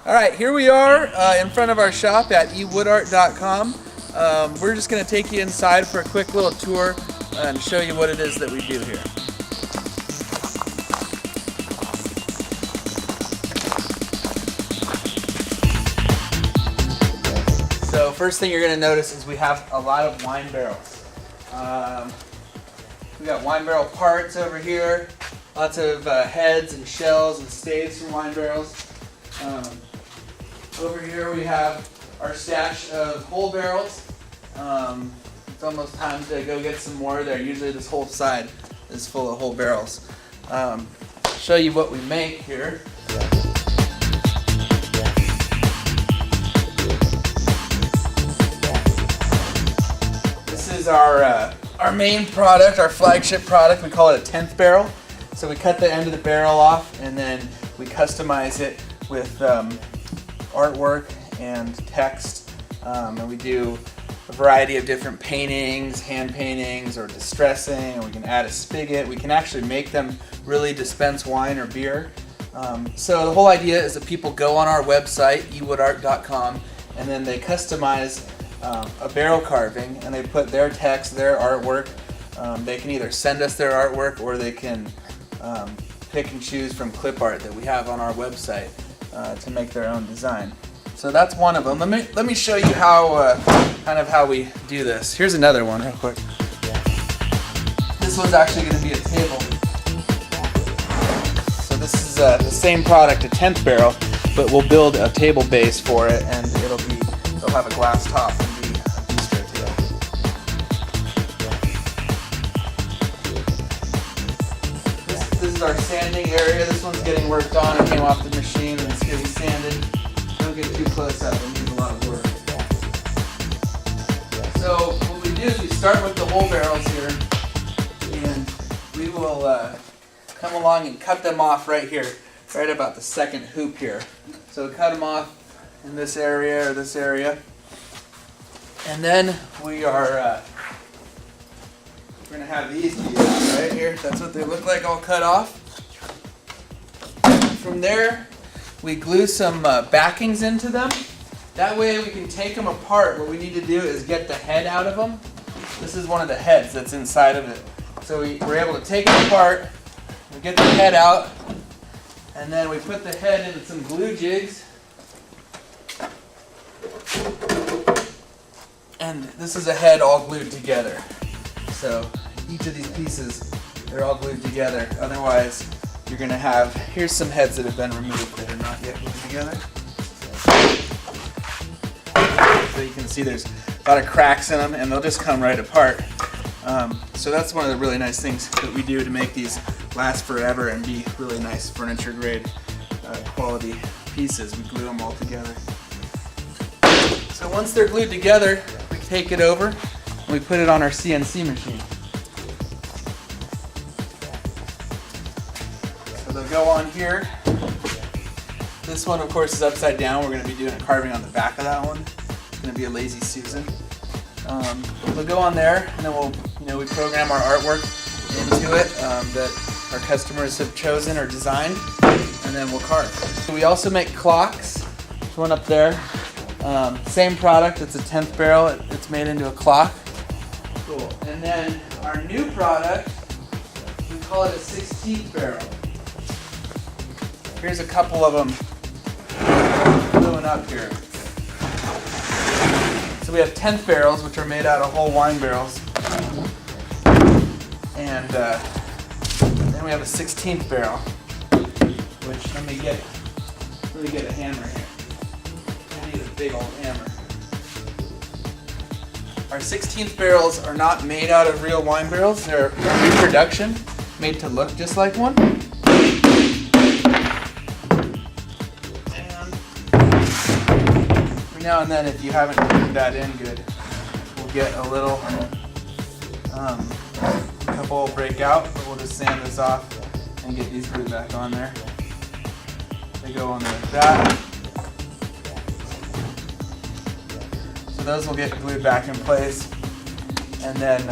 Alright, here we are in front of our shop at ewoodart.com. We're just going to take you inside for a quick little tour and show you what it is that we do here. So first thing you're going to notice is we have a lot of wine barrels. We got wine barrel parts over here, lots of heads and shells and staves from wine barrels. Over here we have our stash of whole barrels. It's almost time to go get some more there. Usually this whole side is full of whole barrels. Show you what we make here. This is our main product, our flagship product. We call it a 10th barrel. So we cut the end of the barrel off and then we customize it with artwork and text, and we do a variety of different paintings, hand paintings, or distressing, and we can add a spigot. We can actually make them really dispense wine or beer. So the whole idea is that people go on our website, ewoodart.com, and then they customize a barrel carving, and they put their text, their artwork. They can either send us their artwork, or they can pick and choose from clip art that we have on our website to make their own design. So that's one of them. Let me show you how kind of how we do this. Here's another one real quick. This one's actually going to be a table. So this is the same product, a 10th barrel, but we'll build a table base for it, and it'll have a glass top and be a bistro table. This is our sanding area. This one's getting worked on. It came off the machine and it's getting sanded. Don't get too close up, it needs a lot of work. So what we do is we start with the whole barrels here, and we will come along and cut them off right here, right about the second hoop here. So we cut them off in this area or this area, and then we are we're going to have these pieces right here. That's what they look like, all cut off. From there, we glue some backings into them. That way we can take them apart. What we need to do is get the head out of them. This is one of the heads that's inside of it. So we're able to take it apart, we get the head out, and then we put the head into some glue jigs. And this is a head all glued together. So each of these pieces, they're all glued together. Otherwise, you're going to have, here's some heads that have been removed that are not yet glued together. So you can see there's a lot of cracks in them, and they'll just come right apart. So that's one of the really nice things that we do to make these last forever and be really nice furniture grade quality pieces. We glue them all together. So once they're glued together, we take it over and we put it on our CNC machine. So they'll go on here. This one, of course, is upside down. We're going to be doing a carving on the back of that one. It's going to be a Lazy Susan. They'll go on there, and then we program our artwork into it that our customers have chosen or designed, and then we'll carve. We also make clocks. There's one up there. Same product. It's a 10th barrel. It's made into a clock. Cool. And then our new product, we call it a 16th barrel. Here's a couple of them gluing up here. So we have 10th barrels, which are made out of whole wine barrels. And then we have a 16th barrel, which let me get a hammer here. I need a big old hammer. Our 16th barrels are not made out of real wine barrels. They're reproduction, made to look just like one. Every now and then, if you haven't glued that in good, we'll get a little, couple will break out, but we'll just sand this off and get these glued back on there. They go on there like that. So those will get glued back in place, and then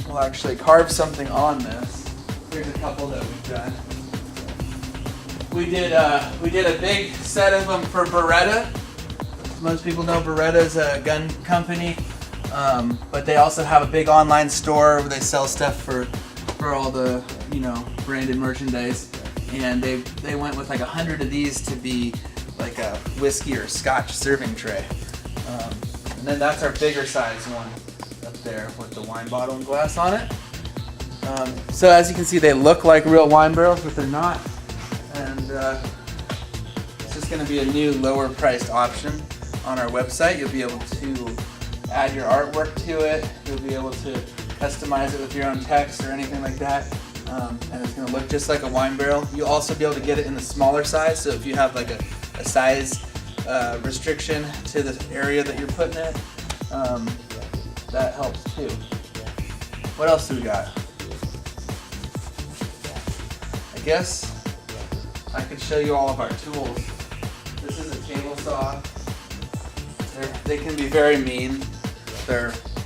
we'll actually carve something on this. Here's a couple that we've done. we did a big set of them for Beretta. Most people know Beretta is a gun company, but they also have a big online store where they sell stuff for all the, you know, branded merchandise. And they went with like 100 of these to be like a whiskey or scotch serving tray. And then that's our bigger size one up there with the wine bottle and glass on it. So as you can see, they look like real wine barrels, but they're not. And it's just going to be a new lower priced option on our website. You'll be able to add your artwork to it. You'll be able to customize it with your own text or anything like that. And it's going to look just like a wine barrel. You'll also be able to get it in the smaller size, so if you have like a size restriction to the area that you're putting it, that helps too. What else do we got? I guess I could show you all of our tools. This is a table saw. They can be very mean.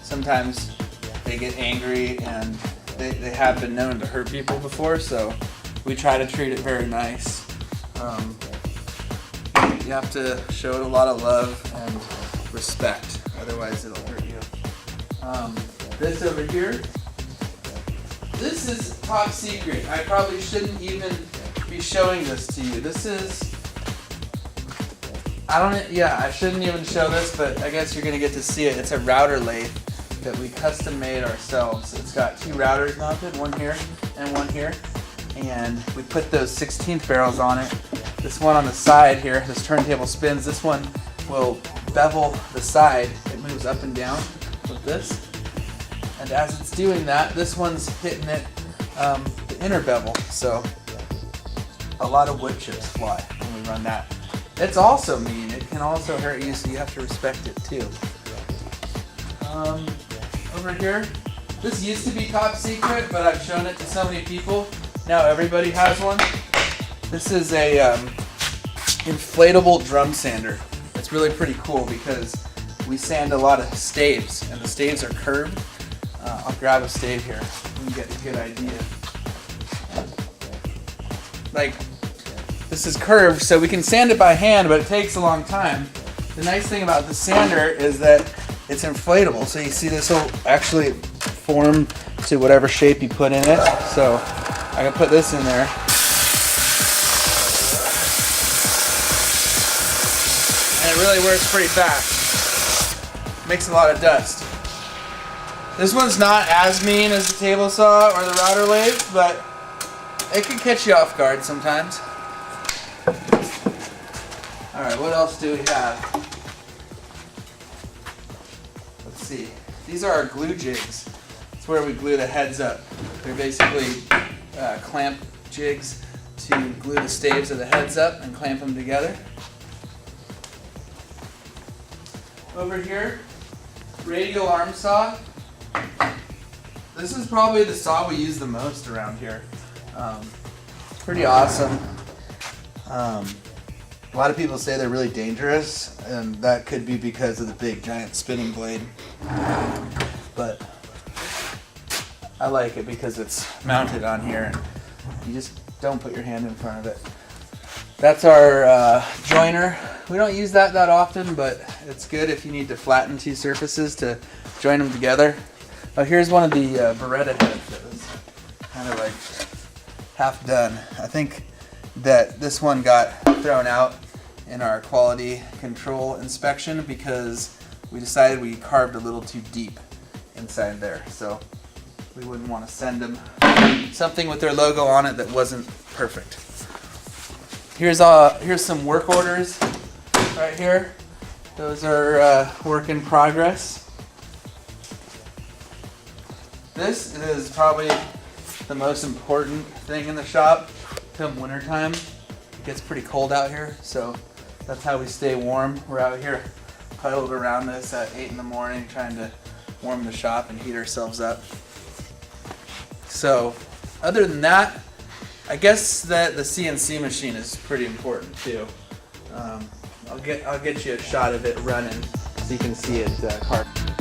Sometimes they get angry, and they have been known to hurt people before, so we try to treat it very nice. You have to show it a lot of love and respect, otherwise it'll hurt you. This over here, this is top secret. I probably shouldn't even be showing this to you. This is, I shouldn't even show this, but I guess you're gonna get to see it. It's a router lathe that we custom made ourselves. It's got 2 routers mounted, one here and one here. And we put those 16th barrels on it. This one on the side here, this turntable spins. This one will bevel the side. It moves up and down with this. And as it's doing that, this one's hitting it, the inner bevel. So a lot of wood chips fly when we run that. It's also mean. It can also hurt you, so you have to respect it too. Over here, this used to be top secret, but I've shown it to so many people. Now everybody has one. This is a inflatable drum sander. It's really pretty cool because we sand a lot of staves, and the staves are curved. I'll grab a stave here and get a good idea. Like, this is curved, so we can sand it by hand, but it takes a long time. The nice thing about the sander is that it's inflatable, so you see this will actually form to whatever shape you put in it. So I can put this in there. And it really works pretty fast. Makes a lot of dust. This one's not as mean as the table saw or the router lathe, but it can catch you off guard sometimes. Alright, what else do we have? Let's see. These are our glue jigs. It's where we glue the heads up. They're basically clamp jigs to glue the staves of the heads up and clamp them together. Over here, radial arm saw. This is probably the saw we use the most around here. Pretty awesome. A lot of people say they're really dangerous, and that could be because of the big giant spinning blade. But I like it because it's mounted on here and you just don't put your hand in front of it. That's our joiner. We don't use that often, but it's good if you need to flatten 2 surfaces to join them together. Oh, here's one of the Beretta heads that was kind of like half done. I think that this one got thrown out in our quality control inspection because we decided we carved a little too deep inside there. So we wouldn't want to send them something with their logo on it that wasn't perfect. Here's some work orders right here. Those are work in progress. This is probably the most important thing in the shop. Come wintertime, it gets pretty cold out here, so that's how we stay warm. We're out here huddled around this at 8 in the morning trying to warm the shop and heat ourselves up. So other than that, I guess that the CNC machine is pretty important too. I'll get you a shot of it running so you can see it carved.